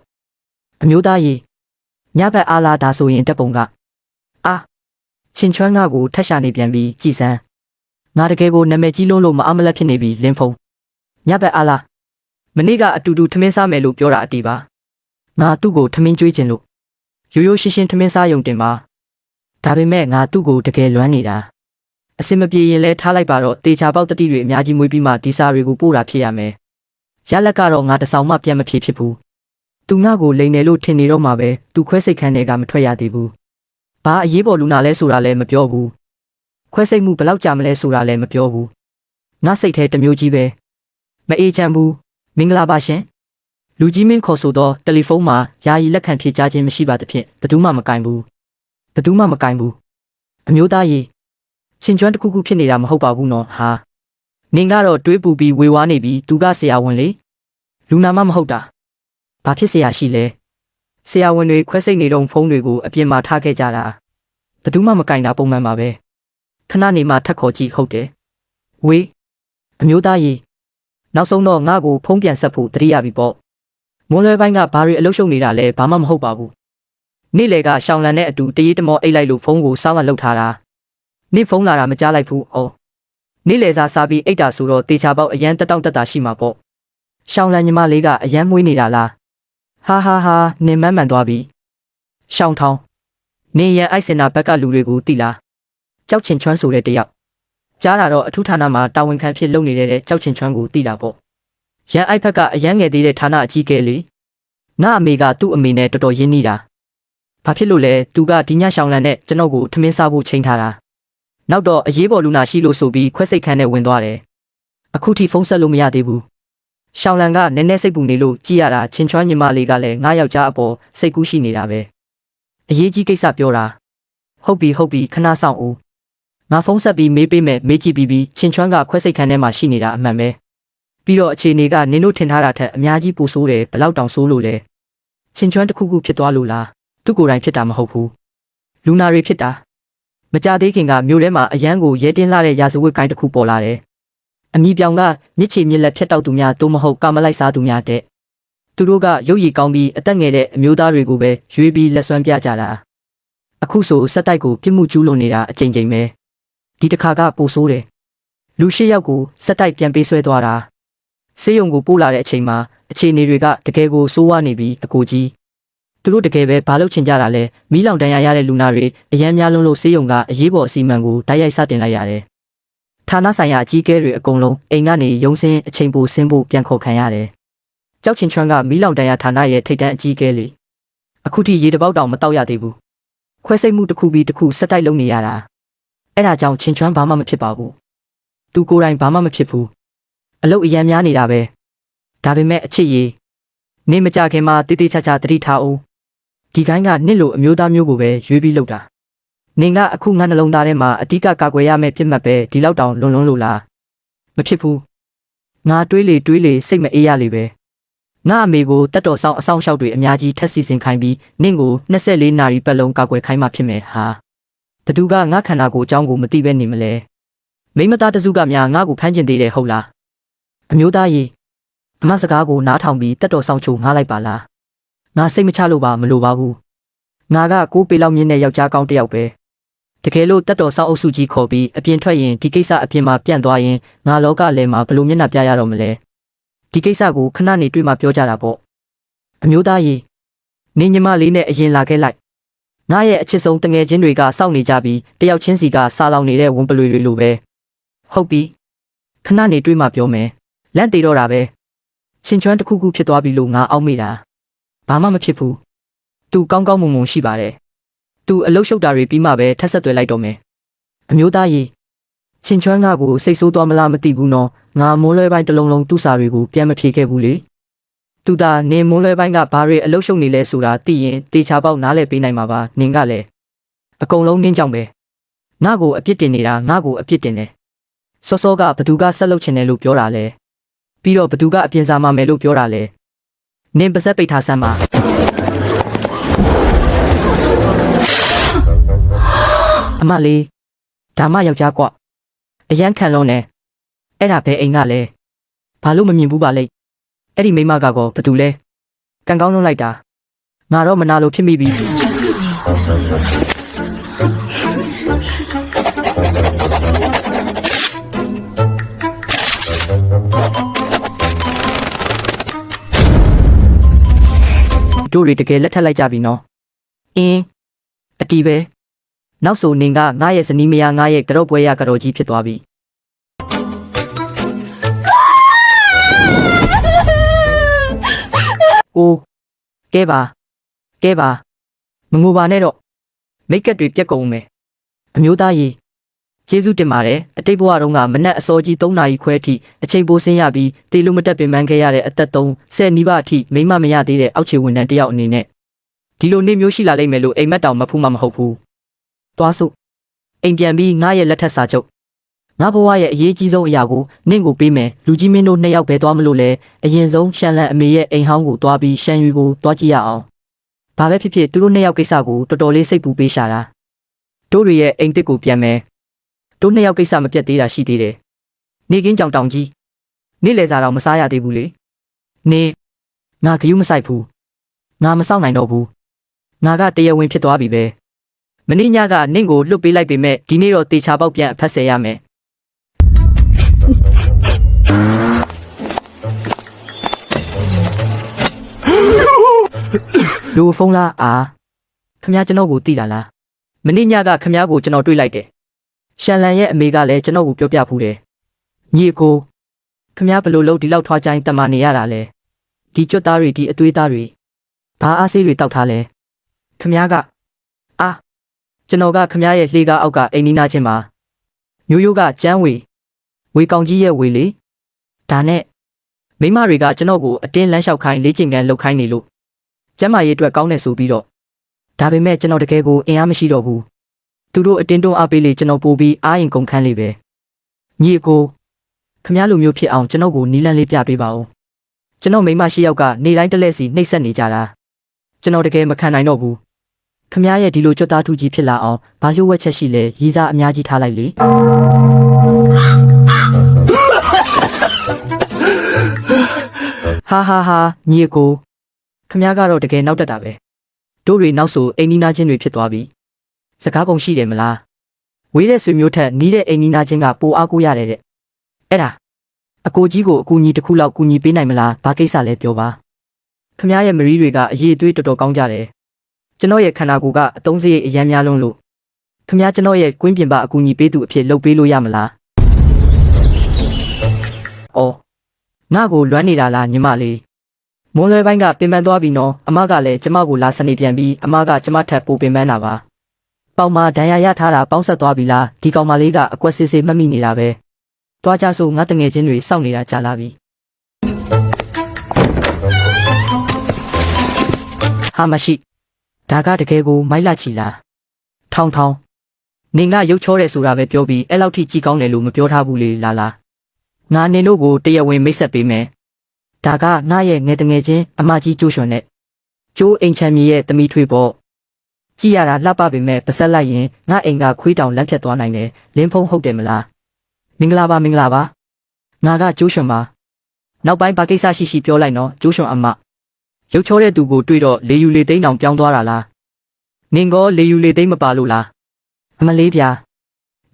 Speaker 1: အမျိုးသားကြီးညဘက်အားလာဒါဆိုရင်တက်ပုံကချင်းချွမ်းငါကိုထက်ရှာနေပြန်ပြီးကြည်စမ်းငါတကယ်ကိုနာမည်ကြီးလို့မအားမလက်ဖြစ်နေပြီလင်းဖုံညဘက်အားလာမနေ့ကအတူတူထမင်းစားမယ်လို့ပြောတာအတီးပါငါသူ့ကိုထမင်းကျွေးခြင်းလို့ရိုးရိုးရှင်းရှင်းထမင်းစားယုံတင်ပါဒါပေမဲ့ငါသူ့ကိုတကယ်လွမ်းနေတာအစင်မပြေရင်လဲထားလိုက်ပါတော့တေချာပေါက်တတိတွေအများကြီးမွေးပြီးမှဒီစာတွေကိုပို့တာဖြစ်ရမယ်ရလက်ကတော့ငါတဆောင်မှပြန်မဖြစ်ဘူးသူငါကိုလိန်တယ်လို့ထင်နေတော့မှပဲသူခွဲစိတ်ခန်းတွေကမထွက်ရသေးဘူးဘာအရေးပေါ်လူနာလဲဆိုတာလည်းမပြောဘူးခွဲစိတ်မှုဘယ်လောက်ကြာမလဲဆိုတာလည်းမပြောဘူးငါစိတ်ထဲတစ်မျိုးကြီးပဲမအေးချမ်းဘူးမင်္ဂလာပါရှင်လူကြီးမင်းခေါ်ဆိုတော့တယ်လီဖုန်းမှာယာယီလက်ခံဖြေကြားခြင်းမရှိပါသဖြင့်ဘယ်သူမှမကင်ဘူးအမျိုးသားကြီးချင်းကျွမ်းတစ်ခုခုဖြစ်နေတာမဟုတ်ပါဘူးနော်ဟာနင်ကတော့တွေးပူပြီးဝေဝါးနေပြီးသူကဆရာဝန်လေလူနာမမဟုတ်တာဘာဖြစ်เสียရှိလဲဆရာဝန်တွေခွဲစိတ်နေတော့ဖုန်းတွေကိုအပြင်မှာထားခဲ့ကြတာဘယ်သူမှမကင်တာပုံမှန်ပါပဲခဏနေမှထက်ခေါ်ကြည့်ဟုတ်တယ်ဝေးအမျိုးသားကြီးနောက်ဆုံးတော့ငါ့ကိုဖုန်းပြန်ဆက်ဖို့တတိယပြီပေါ့မွန်းလွဲပိုင်းကဘာတွေအလုပ်ရှုပ်နေတာလဲဘာမှမဟုတ်ပါဘူးနေ့လေကရှောင်းလန်နဲ့အတူတရေတမောအိတ်လိုက်လို့ဖုန်းကိုစောင်းကလှုပ်ထားတာနေ့ဖုန်းလာတာမကြားလိုက်ဘူးဩနေ့လေစားစားပြီးအိတ်တာဆိုတော့တေချာပေါက်အရန်တက်တောင့်တက်တာရှိမှာပေါ့ရှောင်းလန်ညီမလေးကအရန်မွေးနေတာလားဟာနင်မှန်သွားပြီရှောင်းထောင်းနင်ရန်အိုက်စင်နာဘက်ကလူတွေကိုတိလားကြောက်ချင်ချွမ်းဆိုတဲ့တယောက်ကြားတာတော့အထူးဌာနမှာတာဝန်ခံဖြစ်လုပ်နေတဲ့ကြောက်ချင်ချွမ်းကိုတိတာပေါ့ရန်အိုက်ဖက်ကအရန်ငယ်သေးတဲ့ဌာနအကြီးကဲလေငါအမေကသူ့အမေနဲ့တော်တော်ရင်းနှီးတာဘာဖြစ်လို့လဲသူကဒီညရှောင်းလန်နဲ့ကျွန်တော်ကိုထမင်းစားဖို့ချိန်ထားတာနောက်တော့အရေးပေါ်လူနာရှိလို့ဆိုပြီးခွဲစိတ်ခန်းနဲ့ဝင်သွားတယ်အခုထိဖုန်းဆက်လို့မရသေးဘူးရှောင်းလန်ကနည်းနည်းစိတ်ပူနေလို့ကြည်ရတာချင်းချွမ်းညီမလေးကလည်းငါယောက်ျားအပေါ်စိတ်ကူးရှိနေတာပဲအရေးကြီးကိစ္စပြောတာဟုတ်ပြီခဏဆောင်ဦးငါဖုန်းဆက်ပြီးမေးပေးမယ်မေးကြည့်ပြီးချင်းချွမ်းကခွဲစိတ်ခန်းထဲမှာရှိနေတာအမှန်ပဲပြီးတော့အခြေအနေကနင်တို့ထင်ထားတာထက်အများကြီးပိုဆိုးတယ်ဘယ်လောက်တောင်ဆိုးလို့လဲချင်းချွမ်းတစ်ခုခုဖြစ်သွားလို့လားသူ့ကိုယ်တိုင်ဖြစ်တာမဟုတ်ဘူးလူနာတွေဖြစ်တာမကြသေးခင်ကမြို့ထဲမှာအရန်ကိုရဲတင်းလာတဲ့ရာဇဝတ်ကိုင်းတစ်ခုပေါ်လာတယ်အမိပြောင်ကမြစ်ချေမြစ်လက်ဖြတ်တောက်သူများသို့မဟုတ်ကာမလိုက်စားသူများတဲ့သူတို့ကရုပ်ရည်ကောင်းပြီးအသက်ငယ်တဲ့အမျိုးသားတွေကိုပဲရွေးပြီးလက်စွမ်းပြကြတာအခုဆိုစက်တိုက်ကိုပြစ်မှုကျူးလွန်နေတာအကြိမ်ကြိမ်ပဲဒီတစ်ခါကပိုဆိုးတယ်လူ၈ယောက်ကိုစက်တိုက်ပြန်ပေးဆွဲသွားတာဆေးရုံကိုပို့လာတဲ့အချိန်မှာအခြေအနေတွေကတကယ်ကိုဆိုးဝါးနေပြီးအကိုကြီးသူတို့တကယ်ပဲဘာလို့ချင်ကြတာလဲမီးလောင်တန်းရတဲ့လူနာတွေအရန်များလုံးလို့ဆေးရုံကအရေးပေါ်အစီအမံကိုတိုက်ရိုက်စတင်လိုက်ရတယ်ဌာနဆိုင်ရာအကြီးအကဲတွေအကုန်လုံးအိမ်ကနေရုံးစင်းအချိန်ပိုဆင်းဖို့ပြန်ခေါ်ခံရတယ်ကြောက်ချင်ချွမ်းကမီးလောင်တန်းရဌာနရဲ့ထိပ်တန်းအကြီးအကဲလေအခုထိရေတပေါက်တောင်မတောက်ရသေးဘူးခွဲစိတ်မှုတစ်ခုပြီးတစ်ခုစက်တိုက်လုပ်နေရတာအဲ့ဒါကြောင့်ချင်ချွမ်းဘာမှမဖြစ်ပါဘူးသူကိုယ်တိုင်ဘာမှမဖြစ်ဘူးအလုပ်အရန်များနေတာပဲဒါပေမဲ့အချစ်ရည်နေမကြခင်မှာတိတိကျကျသတိထားအောင်ဒီကိုင်းကနစ်လိုအမျိုးသားမျိုးကိုပဲရွေးပြီးလုပ်တာနင်ကအခုငါနှလုံးသားထဲမှာအတိကကာကွယ်ရမယ့်ပြစ်မှတ်ပဲဒီလောက်တောင်လွန်လို့လားမဖြစ်ဘူးငါတွေးလေစိတ်မအေးရလေပဲ ငါအမေကိုတက်တော်ဆောင်အဆောင်လျှောက်တွေအများကြီးထက်စီစဉ်ခိုင်းပြီးနင့်ကို24နာရီပတ်လုံးကာကွယ်ခိုင်းမှဖြစ်မယ်ဟာဘသူကငါခန္ဓာကိုယ်အကြောင်းကိုမသိပဲနေမလဲမိမသားတစုကများငါ့ကိုဖမ်းကျင်သေးတယ်ဟုတ်လားအမျိုးသားကြီးအမစကားကိုနားထောင်ပြီးတက်တော်ဆောင်ချိုငှားလိုက်ပါလားငါစိတ်မချလို့ပါမလိုပါဘူးငါက6ပေလောက်မြင့်တဲ့ယောက်ျားကောင်းတစ်ယောက်ပဲတကယ်လို့တက်တော်ဆောင်အုပ်စုကြီးခေါ်ပြီးအပြင်ထွက်ရင်ဒီကိစ္စအပြင်မှာပြန့်သွားရင်ငါလောကလည်းမှာဘလို့မျက်နှာပြရတော့မလဲဒီကိစ္စကိုခဏနေတွေ့မှပြောကြတာပေါ့အမျိုးသားကြီးနေညီမလေးနဲ့အရင်လာခဲ့လိုက်ငါရဲ့အချစ်ဆုံးတငယ်ချင်းတွေကစောင့်နေကြပြီးတယောက်ချင်းစီကစားလောင်နေတဲ့ဝန်ပလွေတွေလိုပဲဟုတ်ပြီခဏနေတွေ့မှပြောမယ်လန့်သေးတော့တာပဲချင်းချွမ်းတစ်ခုခုဖြစ်သွားပြီလို့ငါအောက်မိတာဘာမှမဖြစ်ဘူးသူကောင်းကောင်းမွန်မွန်ရှိပါတယ်သူအလုရှုပ်တာတွေပြီးမှပဲထပ်ဆက်သွယ်လိုက်တော့မယ်အမျိုးသားကြီးချင်းချွမ်းငါကိုစိတ်ဆိုးသွားမလားမသိဘူးနော်ငါမိုးလွဲပိုင်းတစ်လုံးလုံးသူ့စာတွေကိုပြန်မဖြေခဲ့ဘူးလေသူသာနေမိုးလွဲပိုင်းကဘာတွေအလုရှုပ်နေလဲဆိုတာသိရင်တေချာပေါက်နားလဲပေးနိုင်မှာပါနင်ကလည်းအကုန်လုံးနင်းကြောင်ပဲငါကိုအပြစ်တင်နေတာငါကိုအပြစ်တင်တယ်စောစောကဘသူကဆက်လုပ်ချင်တယ်လို့ပြောတာလဲပြီးတော့ဘသူကအပြင်စားမှမယ်လို့ပြောတာလဲနင်ပါစက်ပိတ်ထားစမ်းပါအမလေးဒါမှယောက်ျားကွအရန်ခံလုံးနဲ့အဲ့ဒါပဲအိမ်ကလဲဘာလို့မမြင်ဘူးပါလိမ့်အဲ့ဒီမိမကကောဘသူလဲကံကောင်းလုံးလိုက်တာငါတော့မနာလို့ဖြစ်မိပြီတို့တွေတကယ်လက်ထပ်လိုက်ကြပြီနော်အင်းအတီးပဲနောက်ဆိုနင်ကငါရဲ့ဇနီးမယားငါရဲ့ကြော့ပွဲရကြော်ကြီးဖြစ်သွားပြီအိုးကဲပါမငိုပါနဲ့တော့မိတ်ကပ်တွေပြက်ကုန်မယ်အမျိုးသားကြီးကျေးဇူးတင်ပါတယ်အတိတ်ဘဝတုန်းကမနက်အစောကြီး3နာရီခွဲအထိအချိန်ပိုးဆင်းရပြီးတေလို့မတက်ပင်ပန်းခဲ့ရတဲ့အသက်30နီးပါးအထိမိမမရသေးတဲ့အောက်ခြေဝန်ထမ်းတယောက်အနေနဲ့ဒီလိုနေ့မျိုးရှိလာလိမ့်မယ်လို့အိမ်မက်တောင်မဖူးမှမဟုတ်ဘူးသွားစို့အိမ်ပြန်ပြီးငါရဲ့လက်ထက်စာချုပ်ငါဘဝရဲ့အရေးကြီးဆုံးအရာကိုနင့်ကိုပေးမယ်လူကြီးမင်းတို့2ယောက်ပဲသွားမလို့လဲအရင်ဆုံးရှန်လန်အမေရဲ့အိမ်ဟောင်းကိုသွားပြီးရှန်ယူကိုသွားကြည့်ရအောင်ဘာပဲဖြစ်ဖြစ်သူတို့2ယောက်ကိစ္စကိုတော်တော်လေးစိတ်ပူပေးရှာတာတို့တွေရဲ့အိမ်တစ်ကိုပြန်မယ်တို့2ယောက်ကိစ္စမပြတ်သေးတာရှိသေးတယ်နေကင်းကြောင်တောင်ကြီးနေ့လေစာတော့မစားရသေးဘူးလေနေငါဂယုမဆိုင်ဘူးငါမစောင့်နိုင်တော့ဘူးငါကတရားဝင်ဖြစ်သွားပြီပဲမင်းညကနင့်ကိုလွတ်ပေးလိုက်ပေမဲ့ဒီနေ့တော့တေချာပေါက်ပြန်အဖက်ဆယ်ရမယ်လူဖုန်းလားခမ ्या ကျွန်တော်ကိုသိလာလားမင်းညကခမ ्या ကိုကျွန်တော်တွေ့လိုက်တယ်ရှန်လန်ရဲ့အမေကလည်းကျွန်တော်ကိုပြောပြဖူးတယ်ညီကိုခမ ्या ဘလို့လို့ဒီလောက်ထွားချိုင်းတမနေရတာလဲဒီကြွတ်သားတွေဒီအသွေးသားတွေဘာအားဆေးတွေတောက်ထားလဲခမ ्या ကကျွန်တော်ကခမ ्या ရဲ့လှေကားအောက်ကအိမ်နီးနားချင်းမှာမျိုးရိုးကကျန်းဝေကောင်ကြီးရဲ့ဝေလေဒါနဲ့မိမတွေကကျွန်တော်ကိုအတင်းလမ်းလျှောက်ခိုင်းလေးကျင်ကန်လှုပ်ခိုင်းနေလို့ကျမ်းမာရေးအတွက်ကောင်းတယ်ဆိုပြီးတော့ဒါပေမဲ့ကျွန်တော်တကယ်ကိုအင်အားမရှိတော့ဘူးသူတို့အတင်းတွန်းအားပေးလေကျွန်တော်ပို့ပြီးအားရင်ကုန်ခန်းလေးပဲညီကိုခမ ्या လူမျိုးဖြစ်အောင်ကျွန်တော်ကိုနီးလန်းလေးပြပေးပါဦးကျွန်တော်မိမရှိယောက်ကနေတိုင်းတလဲစီနှိပ်စက်နေကြတာကျွန်တော်တကယ်မခံနိုင်တော့ဘူးခမ ्या ရဲ့ဒီလိုကြွတ်သားထူကြီးဖြစ်လာအောင်ဘာလျှို့ဝှက်ချက်ရှိလဲရီးစားအများကြီးထားလိုက်လေဟာညီကိုခမ ्या ကတော့တကယ်နောက်တက်တာပဲတို့တွေနောက်ဆိုအိမ်နီးနားချင်းတွေဖြစ်သွားပြီစကားပုံရှိတယ်မလားဝေးတဲ့ဆွေမျိုးထက်နီးတဲ့အိမ်နီးနားချင်းကပိုအားကိုးရတယ်တဲ့အဲ့ဒါအကိုကြီးကိုအကူကြီးတစ်ခုလောက်ကူညီပေးနိုင်မလားဘာကိစ္စလဲပြောပါခမ ्या ရဲ့မရီးတွေကအရေးအသွေးတော်တော်ကောင်းကြတယ်ကျွန်တော်ရဲ့ခန္ဓာကိုယ်ကအသုံးစရိတ်အများများလုံးလို့ခမ ्या ကျွန်တော်ရဲ့ကွင်းပြင်ပအကူကြီးပေးသူအဖြစ်လုပ်ပေးလို့ရမလားအော်ငါ့ကိုလွမ်းနေတာလားညီမလေးမွန်လွယ်ပိုင်းကပင်ပန်းသွားပြီနော်အမကလည်းကျမကိုလာစနေပြန်ပြီးအမကကျမထပ်ပိုပင်ပန်းတာပါပေါင်မှာဒဏ်ရာရထားတာပေါင်းဆက်သွားပြီလားဒီကောင်မလေးကအကွက်စစ်စစ်မှတ်မိနေတာပဲတွားကြဆိုငါတငယ်ချင်းတွေစောင့်နေတာကြာလာပြီဟာမရှိဒါကတကယ်ကိုမိုက်လာချီလားထောင်းနင်ကရုပ်ချောတယ်ဆိုတာပဲပြောပြီးအဲ့လောက်ထိကြည်ကောင်းတယ်လို့မပြောထားဘူးလေလာငါနင်တို့ကိုတရားဝင်မိတ်ဆက်ပေးမယ် ဒါကငါရဲ့ငယ်တငယ်ချင်းအမကြီးကျိုးရွှန်နဲ့ကျိုးအိမ်ချမ်းမြေရဲ့သမီးထွေးပေါ့ကြည့်ရတာလှပပေမဲ့ပါဆက်လိုက်ရင်ငါအိမ်ကခွေးတောင်လန့်ဖြတ်သွားနိုင်တယ်လင်းဖုံးဟုတ်တယ်မလားမင်္ဂလာပါငါကကျိုးရွှန်ပါနောက်ပိုင်းဘာကိစ္စရှိပြောလိုက်နော်ကျိုးရွှန်အမရုပ်ချောတဲ့သူကိုတွေ့တော့လေယူလေသိန်းတောင်ပြောင်းသွားတာလားနင်ကောလေယူလေသိန်းမပါလို့လားအမလေးဗျာ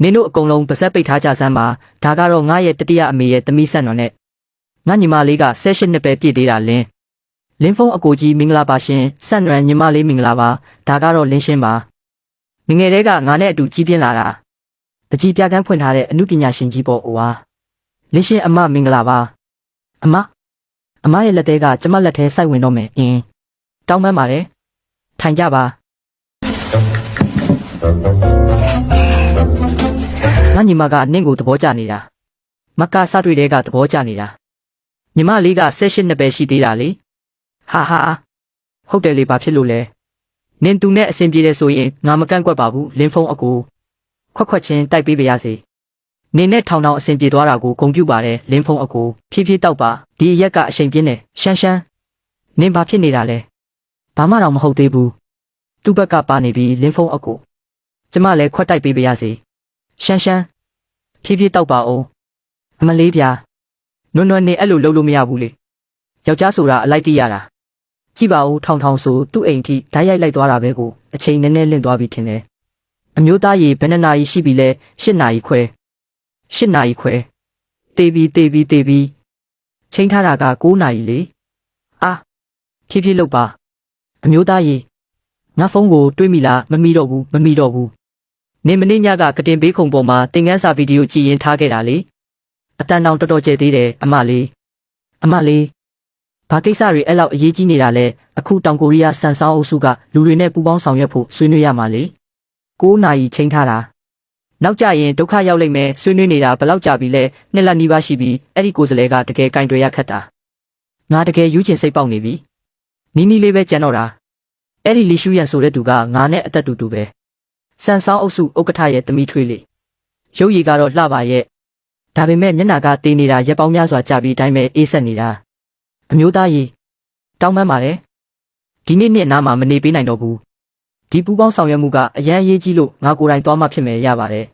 Speaker 1: နင်တို့အကုန်လုံးပါဆက်ပိတ်ထားကြစမ်းပါဒါကတော့ငါရဲ့တတိယအမေရဲ့သမီးဆက်တော်နဲ့ငါညီမလေးက18နှစ်ပဲပြည့်သေးတာလင်းဖုံးအကိုကြီးမင်္ဂလာပါရှင်ဆက်နွယ်ညီမလေးမင်္ဂလာပါဒါကတော့လင်းရှင်းပါငငယ်တဲကငါနဲ့အတူကြီးပြင်းလာတာပကြီးပြကန်းဖွင့်ထားတဲ့အမှုပညာရှင်ကြီးပေါ့ဟိုဟာလင်းရှင်းအမမင်္ဂလာပါအမရဲ့လက်သေးကကျမလက်ထဲစိုက်ဝင်တော့မယ်တောင်းပန်ပါတယ်ထိုင်ကြပါငါညီမကနင့်ကိုသဘောကျနေတာမကစတွေ့တဲ့ကသဘောကျနေတာညီမလေးက18နှစ်ပဲရှိသေးတာလေဟာဟုတ်တယ်လေဘာဖြစ်လို့လဲနင်သူနဲ့အဆင်ပြေတယ်ဆိုရင်ငါမကန့်ကွက်ပါဘူးလင်းဖုံးအကိုခွက်ချင်းတိုက်ပေးပါရစေနင်နဲ့ထောင်အဆင်ပြေသွားတာကိုဂုဏ်ပြုပါတယ်လင်းဖုံးအကိုဖြည်းဖြည်းတောက်ပါဒီရက်ကအချိန်ပြင်းနေရှမ်းနင်ဘာဖြစ်နေတာလဲဘာမှတော့မဟုတ်သေးဘူးသူ့ဘက်ကပါနေပြီလင်းဖုံးအကိုကျမလည်းခွက်တိုက်ပေးပါရစေရှမ်းဖြည်းဖြည်းတောက်ပါအောင်အမလေးဗျာနွန်းနေအဲ့လိုလုပ်လို့မရဘူးလေယောက်ျားဆိုတာအလိုက်တိရတာကြည့်ပါဦးထောင်ဆိုသူ့အိမ်ထိဓာတ်ရိုက်လိုက်သွားတာပဲကိုအချိန်နည်းနည်းလင့်သွားပြီထင်တယ်အမျိုးသားကြီးဘယ်နှစ်နာရီရှိပြီလဲ8နာရီခွဲတေးပြီးချိန်ထားတာက9နာရီလေဖြည်းဖြည်းလုပ်ပါအမျိုးသားကြီးငါဖုန်းကိုတွေးမိလားမမိတော့ဘူးနေမနေ့ညကကတင်ဘေးခုံပေါ်မှာသင်ခန်းစာဗီဒီယိုကြည့်ရင်ထားခဲ့တာလေအတန်တောင်တော်တော်ကျဲသေးတယ်အမလေးဘာကိစ္စတွေအဲ့လောက်အရေးကြီးနေတာလဲအခုတောင်ကိုရီးယားစန်ဆောင်းအုပ်စုကလူတွေနဲ့ပူးပေါင်းဆောင်ရွက်ဖို့ဆွေးနွေးရမှာလေ9နာရီချိန်ထားတာနောက်ကြရင်ဒုက္ခရောက်လိမ့်မယ်ဆွေးနွေးနေတာဘယ်လောက်ကြာပြီလဲနှစ်လနီးပါးရှိပြီအဲ့ဒီကိုယ်စလဲကတကယ်ကင်တွေရခတ်တာငါတကယ်ယူချင်စိတ်ပေါက်နေပြီနီးလေးပဲကြံတော့တာအဲ့ဒီလီရှူရန်ဆိုတဲ့သူကငါနဲ့အသက်တူပဲစန်ဆောင်းအုပ်စုဥက္ကဋ္ဌရဲ့သမီးထွေးလေရုပ်ရည်ကတော့လှပါရဲ့ဒါပေမဲ့မျက်နှာကတေးနေတာရက်ပေါင်းများစွာကြာပြီးတိုင်းပဲအေးဆက်နေတာအမျိုးသားကြီးတောင်းပန်ပါတယ်ဒီနေ့နားမှာမနေပေးနိုင်တော့ဘူးဒီပူပေါင်းဆောင်ရွက်မှုကအရန်အရေးကြီးလို့ငါကိုယ်တိုင်သွားမှဖြစ်မယ်ရပါတယ်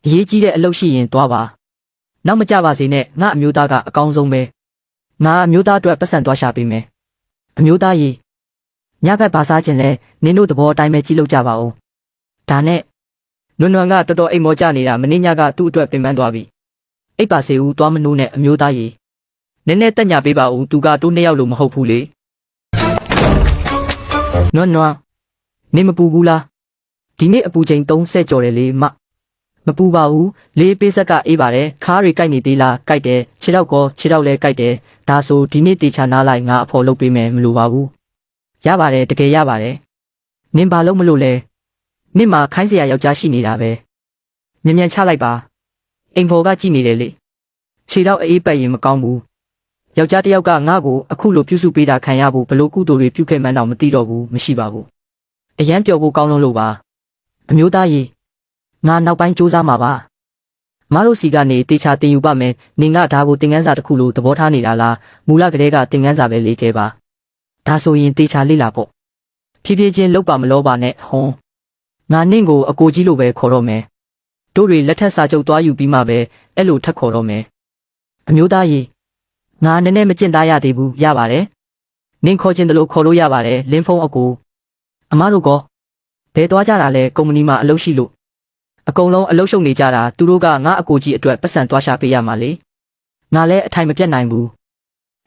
Speaker 1: အရေးကြီးတဲ့အလုပ်ရှိရင်သွားပါနောက်မကြပါစေနဲ့ငါအမျိုးသားကအကောင်းဆုံးပဲငါအမျိုးသားအတွက်ပတ်စံသွားရှာပေးမယ်အမျိုးသားကြီးညဘက်ဘာစားခြင်းလဲနင်တို့သဘောအတိုင်းပဲကြည့်လို့ကြပါဦးဒါနဲ့နွန်းကတော်တော်အိမ်မောကြနေတာမင်းညကသူ့အတွက်ပင်ပန်းသွားပြီအိပ်ပါစေဦးသွားမနိုးနဲ့အမျိုးသားကြီးနည်းနည်းတက်ညာပေးပါဦးသူကတိုးနှစ်ယောက်လို့မဟုတ်ဘူးလေနွန်းနေမပူဘူးလားဒီနေ့အပူချိန်30ကျော်တယ်လေမပူပါဘူးလေးပေးဆက်ကအေးပါတယ်ခါးတွေကြိုက်နေသေးလားကြိုက်တယ်ခြေထောက်လဲကြိုက်တယ်ဒါဆိုဒီနေ့တေချာနားလိုက်ငါအဖော်လုပ်ပေးမယ်မလိုပါဘူးရပါတယ်တကယ်ရပါတယ်နင်ဘာလို့မလို့လဲနင့်မှာခိုင်းစရာယောက်ျားရှိနေတာပဲမြန်ချလိုက်ပါအိမ်ဖော်ကကြည့်နေတယ်လေခြေထောက်အေးပတ်ရင်မကောင်းဘူးယောက်ျားတစ်ယောက်ကငါ့ကိုအခုလိုပြုစုပေးတာခံရဖို့ဘလို့ကုသိုလ်တွေပြုခဲ့မှန်းတော့မသိတော့ဘူးမရှိပါဘူးအရန်ပျော်ဖို့ကောင်းလို့ပါအမျိုးသားကြီးငါနောက်ပိုင်းစူးစမ်းမှာပါမတို့စီကနေတေချာတင်ယူပါမယ်နင်ကဒါကိုသင်ခန်းစာတစ်ခုလိုသဘောထားနေတာလားမူလကတည်းကသင်ခန်းစာပဲလေ့ခဲ့ပါဒါဆိုရင်တေချာလေ့လာပေါ့ဖြည်းဖြည်းချင်းလောက်ပါမလို့ပါနဲ့ဟွန်းငါနင့်ကိုအကိုကြီးလိုပဲခေါ်တော့မယ်တို့တွေလက်ထက်စာချုပ်သွားယူပြီးမှပဲအဲ့လိုထပ်ခေါ်တော့မယ်အမျိုးသားကြီးငါနည်းနည်းမကျင့်သားရသေးဘူးရပါတယ်နင်ခေါ်ခြင်းတလို့ခေါ်လို့ရပါတယ်လင်းဖုံးအကိုအမတို့ကဘယ်သွားကြတာလဲကုမ္ပဏီမှာအလုပ်ရှိလို့အကုန်လုံးအလုပ်ရှုပ်နေကြတာသူတို့ကငါအကိုကြီးအတွက်ပတ်စံသွားရှာပေးရမှာလေငါလည်းအထိုင်မပြတ်နိုင်ဘူး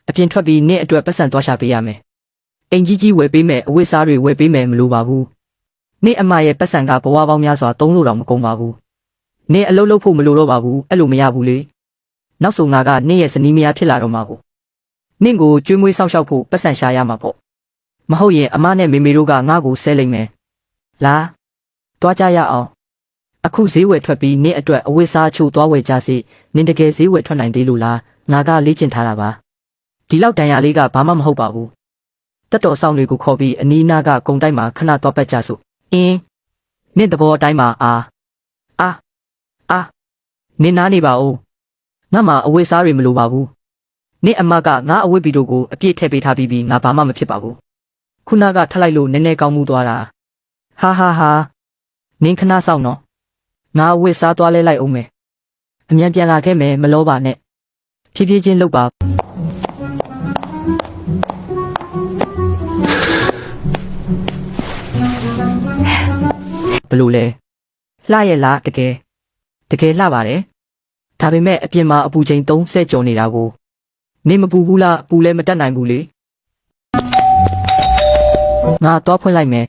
Speaker 1: အပြင်ထွက်ပြီးနင့်အတွက်ပတ်စံသွားရှာပေးရမယ်အိမ်ကြီးဝယ်ပေးမယ်အဝတ်စားတွေဝယ်ပေးမယ်မလိုပါဘူးနင့်အမရဲ့ပတ်စံကဘဝပေါင်းများစွာသုံးလို့တော့မကုန်ပါဘူးနင့်အလုပ်လုပ်ဖို့မလိုတော့ပါဘူးအဲ့လိုမရဘူးလေနောက်ဆိုငါကနင့်ရဲ့ဇနီးမယားဖြစ်လာတော့မှာကိုနင့်ကိုကျွေးမွေးစောင့်ရှောက်ဖို့ပတ်စံရှာရမှာပေါ့မဟုတ်ရင်အမနဲ့မေမေတို့ကငါ့ကိုဆဲလိမ့်မယ်လာတွားကြရအောင်အခုဈေးဝယ်ထွက်ပြီးနင့်အတွက်အဝတ်စားချို့သွားဝယ်ကြစီနင်တကယ်ဈေးဝယ်ထွက်နိုင်သေးလို့လားငါကလေ့ကျင့်ထားတာပါဒီလောက်တန်ရာလေးကဘာမှမဟုတ်ပါဘူးတက်တော်ဆောင်တွေကိုခေါ်ပြီးအနီးနားကဂုံတိုက်မှာခဏသွားပတ်ကြစို့နင့်သဘောအတိုင်းမှာနင်နားနေပါဦးငါမှအဝတ်စားတွေမလိုပါဘူး နင့်အမကငါအဝတ်ဗီဒိုကိုအပြည့်ထည့်ပေးထားပြီးငါဘာမှမဖြစ်ပါဘူးခုနကထလိုက်လို့နည်းနည်းကောင်းမှုသွားတာဟာဟာဟာနင်းခဏဆောင်နော်ငါအဝတ်စားသွားလဲလိုက်အောင်မယ်အမြန်ပြန်လာခဲ့မယ်မလောပါနဲ့ဖြည်းဖြည်းချင်းလုပ်ပါဘလို့လဲလှရဲ့လားတကယ်လှပါတယ်ဒါပေမဲ့အပြင်မှာအပူချိန်30ကျော်နေတာကိုနေမပူဘူးလားပူလဲမတက်နိုင်ဘူးလေငါတော့ဖွင့်လိုက်မယ်